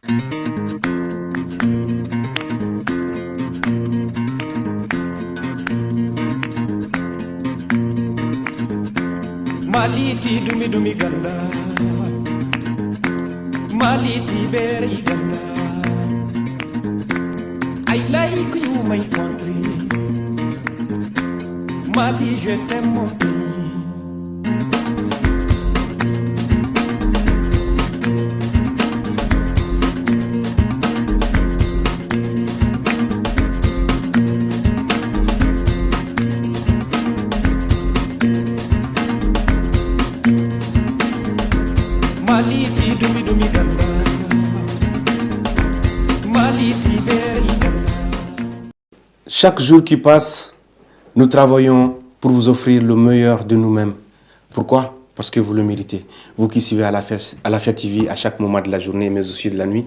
Maliti dumi dumi ganda, Maliti beri ganda. I like you my country, Mali je t'aime mon pays. Maliti dumi dumi ganda, Maliti beri ganda. Chaque jour qui passe, nous travaillons pour vous offrir le meilleur de nous-mêmes. Pourquoi? Parce que vous le méritez. Vous qui suivez Alafia TV à chaque moment de la journée, mais aussi de la nuit.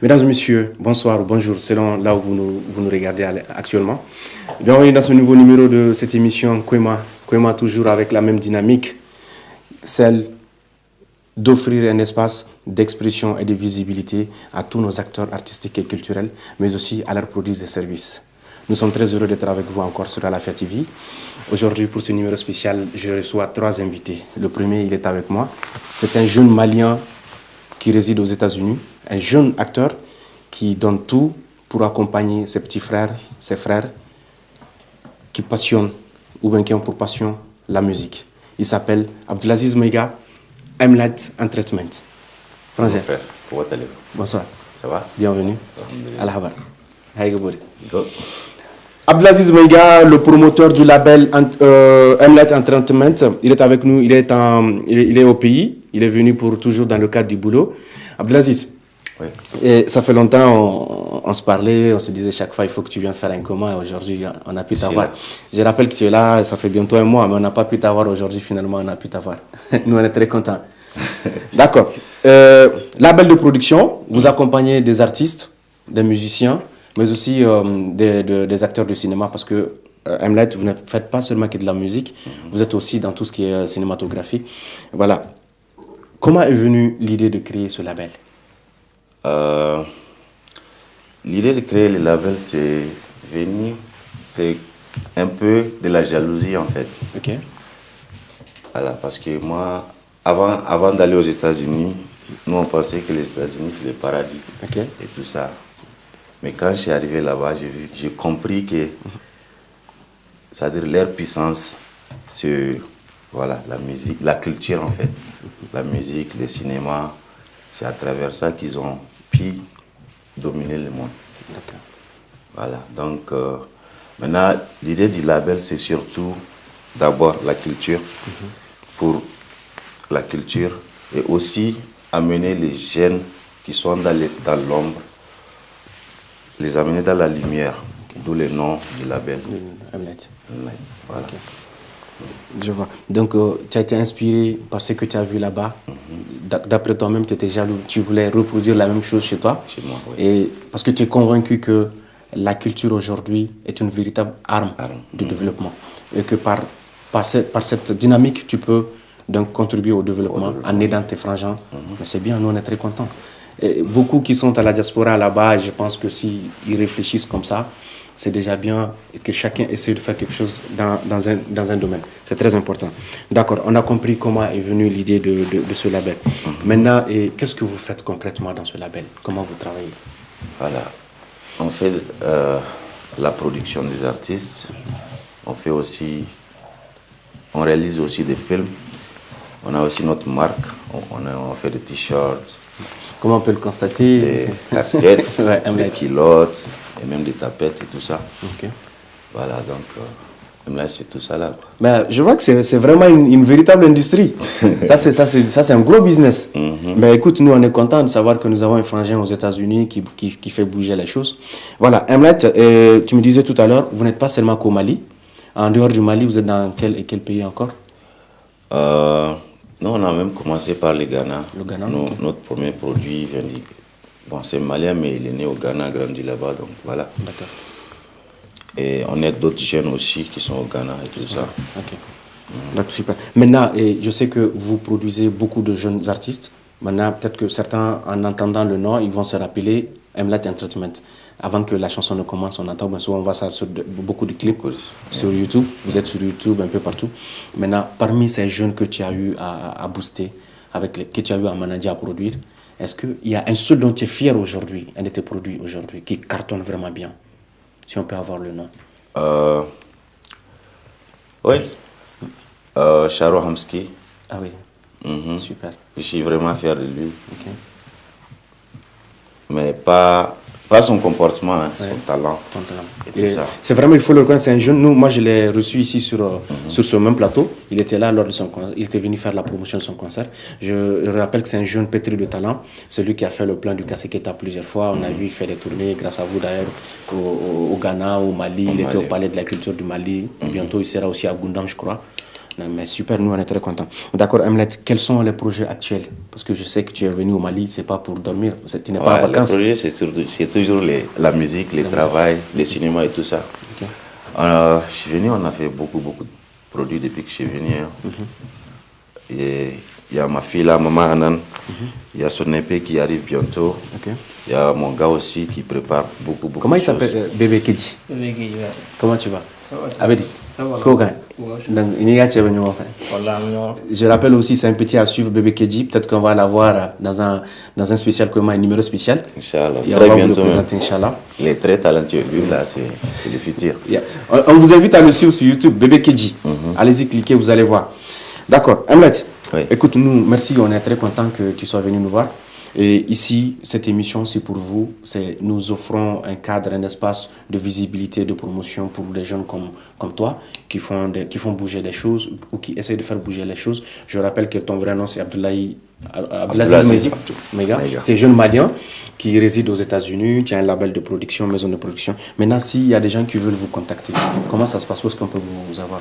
Mesdames et messieurs, bonsoir ou bonjour, selon là où vous nous regardez actuellement. Bienvenue dans ce nouveau numéro de cette émission Kwema. Kwema toujours avec la même dynamique, celle d'offrir un espace d'expression et de visibilité à tous nos acteurs artistiques et culturels, mais aussi à leurs produits et services. Nous sommes très heureux d'être avec vous encore sur Alafia TV. Aujourd'hui, pour ce numéro spécial, je reçois 3 invités. Le premier, il est avec moi. C'est un jeune Malien qui réside aux États-Unis, un jeune acteur qui donne tout pour accompagner ses petits frères, ses frères, qui passionnent ou bien qui ont pour passion la musique. Il s'appelle Abdulaziz Maiga, Emlet Entertainment. Bonjour frère, comment allez-vous? Bonsoir. Ça va? Bienvenue. Alhamdulillah. Alhamdulillah. Abdulaziz Maiga, le promoteur du label Emlet Entertainment, il est avec nous, il est au pays, il est venu pour toujours dans le cadre du boulot. Abdulaziz, oui. Et ça fait longtemps, on se parlait, on se disait chaque fois il faut que tu viennes faire un commun. Aujourd'hui, on a pu t'avoir. Je rappelle que tu es là, ça fait bientôt un mois, mais on n'a pas pu t'avoir aujourd'hui. Finalement, on a pu t'avoir. Nous, on est très contents. D'accord. Label de production, vous accompagnez des artistes, des musiciens, mais aussi des acteurs de cinéma, parce que Emlet, vous ne faites pas seulement que de la musique, vous êtes aussi dans tout ce qui est cinématographie. Voilà. Comment est venue l'idée de créer ce label? L'idée de créer le label, c'est un peu de la jalousie en fait. Ok. Voilà, parce que moi, avant d'aller aux États-Unis, nous on pensait que les États-Unis c'est le paradis et tout ça. Mais quand je suis arrivé là-bas, j'ai compris que, c'est-à-dire leur puissance sur voilà, la musique, la culture en fait, la musique, le cinéma, c'est à travers ça qu'ils ont pu dominer le monde. Voilà, donc maintenant l'idée du label c'est surtout d'abord la culture, pour la culture et aussi amener les jeunes qui sont dans l'ombre, les amener dans la lumière, d'où le nom du label. Emlet. Voilà. Okay. Je vois. Donc, tu as été inspiré par ce que tu as vu là-bas. D'après toi-même, tu étais jaloux. Tu voulais reproduire la même chose chez toi. Chez moi, oui. Et parce que tu es convaincu que la culture aujourd'hui est une véritable arme de développement. Et que par cette dynamique, tu peux donc contribuer au développement en aidant tes frangins. Mais c'est bien, nous on est très contents. Et beaucoup qui sont à la diaspora là-bas, je pense que s'ils réfléchissent comme ça, c'est déjà bien que chacun essaie de faire quelque chose dans un domaine. C'est très important. D'accord, on a compris comment est venue l'idée de ce label. Maintenant, qu'est-ce que vous faites concrètement dans ce label? Comment vous travaillez? Voilà, on fait la production des artistes, on réalise aussi des films, on a aussi notre marque, on fait des t-shirts. Comment on peut le constater? Des casquettes, ouais, des culottes, et même des tapettes et tout ça. Okay. Voilà, donc là, c'est tout ça là. Quoi. Ben, je vois que c'est vraiment une véritable industrie. ça, c'est un gros business. Mais écoute, nous, on est contents de savoir que nous avons un frangin aux États-Unis qui fait bouger les choses. Voilà, Emlet, tu me disais tout à l'heure, vous n'êtes pas seulement qu'au Mali. En dehors du Mali, vous êtes dans quel pays encore? Nous, on a même commencé par le Ghana. Le Ghana, Notre premier produit vient du... Bon, c'est malien, mais il est né au Ghana, grandi là-bas, donc voilà. D'accord. Et on aide d'autres jeunes aussi qui sont au Ghana et tout ça. Ok. D'accord, super. Maintenant, je sais que vous produisez beaucoup de jeunes artistes, Maintenant, peut-être que certains, en entendant le nom, ils vont se rappeler Mlat Entertainment. Avant que la chanson ne commence, on entend, souvent on voit ça sur beaucoup de clips sur YouTube. Vous êtes sur YouTube, un peu partout. Maintenant, parmi ces jeunes que tu as eu à booster, que tu as eu à manager, à produire, est-ce qu'il y a un seul dont tu es fier aujourd'hui, un de tes produits aujourd'hui, qui cartonne vraiment bien? Si on peut avoir le nom. Oui. Charo Hamski. Ah oui. Super. Je suis vraiment fier de lui. Okay. Mais pas son comportement, hein, son talent. C'est vraiment, il faut le reconnaître, c'est un jeune. Moi, je l'ai reçu ici sur ce même plateau. Il était là lors de son concert. Il était venu faire la promotion de son concert. Je rappelle que c'est un jeune pétri de talent. C'est lui qui a fait le plan du Kaseketa plusieurs fois. On a vu faire des tournées, grâce à vous d'ailleurs, au Ghana, au Mali. Il était au Palais de la Culture du Mali. Bientôt, il sera aussi à Gundam, je crois. Non, mais super, nous on est très contents. D'accord, Mlet, quels sont les projets actuels? Parce que je sais que tu es venu au Mali, c'est pas pour dormir, tu n'es pas en vacances. Le projet, c'est toujours la musique, le travail, le cinéma et tout ça. Okay. Je suis venu, on a fait beaucoup de produits depuis que je suis venu. Et il y a ma fille là, Maman Anan, il y a son épée qui arrive bientôt. Okay. Il y a mon gars aussi qui prépare beaucoup Comment de choses. Comment il s'appelle? Bébé Kedji. Bébé Kedji, ouais. Comment tu vas? Abedi. Je rappelle aussi, c'est un petit à suivre, Bébé Kedji. Peut-être qu'on va l'avoir dans un spécial commun, un numéro spécial. Inch'Allah. Très bientôt. Inch'Allah. Il est très talentueux. Lui, là, c'est le futur. Yeah. On vous invite à le suivre sur YouTube, Bébé Kedji. Allez-y, cliquez, vous allez voir. D'accord. Mlet, écoute, nous, merci. On est très content que tu sois venu nous voir. Et ici, cette émission, c'est pour vous. Nous offrons un cadre, un espace de visibilité, de promotion pour des jeunes comme toi qui font bouger les choses ou qui essayent de faire bouger les choses. Je rappelle que ton vrai nom, c'est Abdelaziz Mega. Tu es jeune malien qui réside aux États-Unis. Tu as un label de production, maison de production. Maintenant, s'il y a des gens qui veulent vous contacter, comment ça se passe? Où est-ce qu'on peut vous avoir?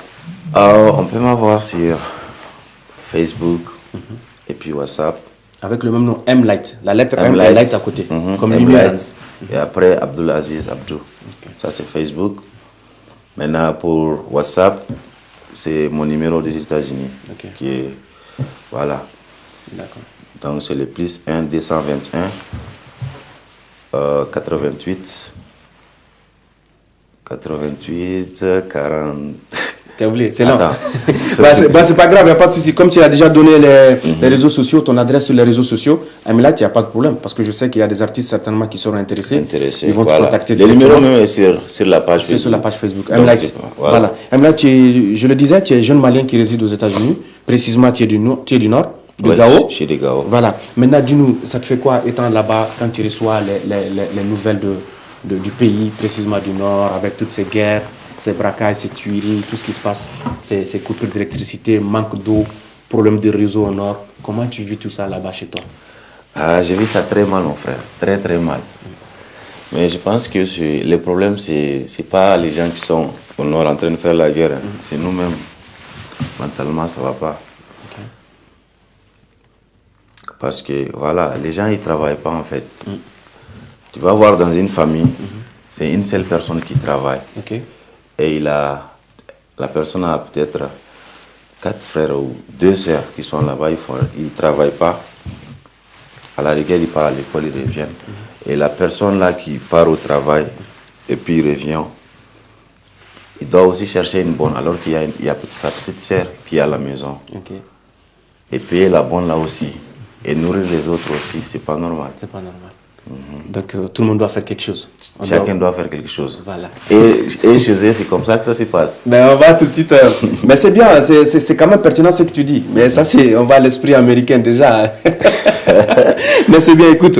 On peut m'avoir sur Facebook et puis WhatsApp. Avec le même nom, M-Light. La lettre M et Light à côté. Comme M-Light. Et après, Abdelaziz Abdou. Okay. Ça, c'est Facebook. Maintenant, pour WhatsApp, c'est mon numéro des États-Unis. Okay. Qui est... Voilà. D'accord. Donc, c'est le +1 221 88 40... T'as oublié, c'est là. C'est pas grave, il n'y a pas de souci. Comme tu as déjà donné les réseaux sociaux, ton adresse sur les réseaux sociaux, là, il n'y a pas de problème. Parce que je sais qu'il y a des artistes certainement qui seront intéressés. Ils vont te contacter. Le numéro même est sur la page Facebook. C'est sur la page Facebook. Voilà. Je le disais, tu es jeune malien qui réside aux États-Unis. Précisément, tu es du Nord, de Gao. Chez des Gao. Voilà. Maintenant, dis-nous, ça te fait quoi étant là-bas quand tu reçois les nouvelles du pays, précisément du Nord, avec toutes ces guerres, ces braquages, ces tueries, tout ce qui se passe, ces coupures d'électricité, manque d'eau, problème de réseau au nord. Comment tu vis tout ça là-bas chez toi? Je vis ça très mal, mon frère. Très, très mal. Mais je pense que le problème, c'est pas les gens qui sont au nord en train de faire la guerre. C'est nous-mêmes. Mentalement, ça va pas. Okay. Parce que, voilà, les gens, ils travaillent pas, en fait. Tu vas voir dans une famille, c'est une seule personne qui travaille. Okay. Et la personne a peut-être 4 frères ou 2 sœurs qui sont là-bas, ils ne travaillent pas. À la rigueur, ils partent à l'école, ils reviennent. Et la personne là qui part au travail et puis il revient, il doit aussi chercher une bonne, alors qu'il y a sa petite sœur qui est à la maison. Okay. Et payer la bonne là aussi. Et nourrir les autres aussi, c'est pas normal. C'est pas normal. Donc tout le monde doit faire quelque chose. Chacun doit faire quelque chose. Voilà. Et chez eux, c'est comme ça que ça se passe. Mais on va tout de suite. Mais c'est bien, c'est quand même pertinent ce que tu dis. Mais ça, on va à l'esprit américain déjà. Mais c'est bien, écoute.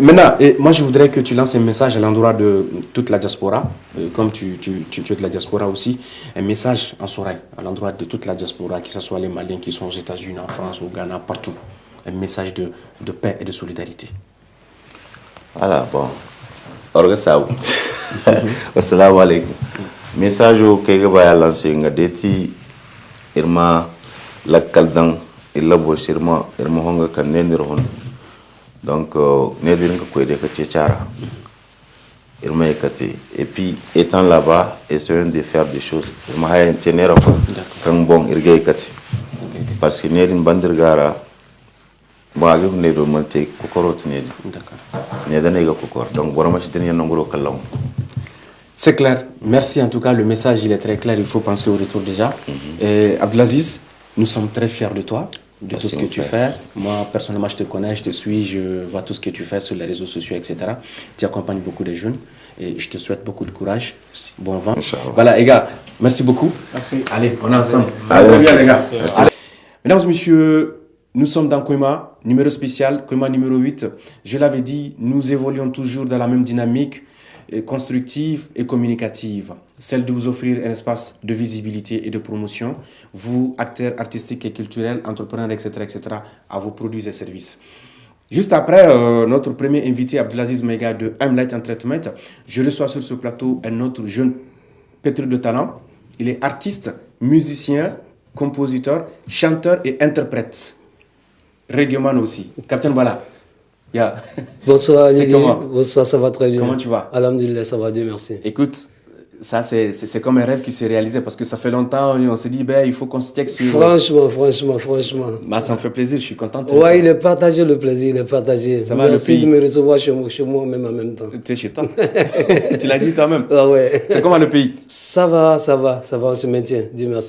Maintenant, moi je voudrais que tu lances un message à l'endroit de toute la diaspora. Comme tu es de la diaspora aussi. Un message en Soraï à l'endroit de toute la diaspora, que ce soit les Maliens qui sont aux États-Unis, en France, au Ghana, partout. Un message de paix et de solidarité. Voilà, bon. Orgasau. Assalamu alaikum. Message au Kegaba a lancé un déti irma la kaldang illa boshirma irma honga kan nenirhon. Donc nedirin ko de ka tchara. Irma ekati. Et puis étant là-bas, essayant de faire des choses. Irma ha tenera ko kan bon irga ekati. Parce que nedin bandirgara Bon, je venais de monter Kokoro Tinedi. D'accord. Donc, voilà, je tenais un nombre de calons. C'est clair. Merci en tout cas. Le message, il est très clair. Il faut penser au retour déjà. Et Abdelaziz, nous sommes très fiers de toi, de tout ce que tu fais. Moi, personnellement, je te connais, je te suis, je vois tout ce que tu fais sur les réseaux sociaux, etc. Tu accompagnes beaucoup de jeunes et je te souhaite beaucoup de courage. Bon vent. Voilà, les gars, merci beaucoup. Merci. Allez, on est ensemble. Allez, bien, les gars. Merci. Allez. Mesdames et messieurs, nous sommes dans Koima, numéro spécial, Koima numéro 8. Je l'avais dit, nous évoluons toujours dans la même dynamique constructive et communicative, celle de vous offrir un espace de visibilité et de promotion, vous, acteurs artistiques et culturels, entrepreneurs, etc., à vos produits et services. Juste après notre premier invité, Abdelaziz Maïga de I'm Light Entertainment, je reçois sur ce plateau un autre jeune pétri de talent. Il est artiste, musicien, compositeur, chanteur et interprète. Reggaeman aussi. Captain Bala. Yeah. Bonsoir, c'est comment? Bonsoir, ça va très bien. Comment tu vas? Alhamdulillah, ça va, Dieu merci. Écoute, ça c'est comme un rêve qui se réalisait parce que ça fait longtemps, on se dit, ben, il faut qu'on se check sur... Franchement. Bah, ça me fait plaisir, je suis content. Ouais, il est partagé le plaisir, il est partagé. Ça va, merci de me recevoir chez moi même en même temps. Tu es chez toi. Tu l'as dit toi-même. Ah ouais. C'est comment le pays? Ça va, on se maintient, Dieu merci.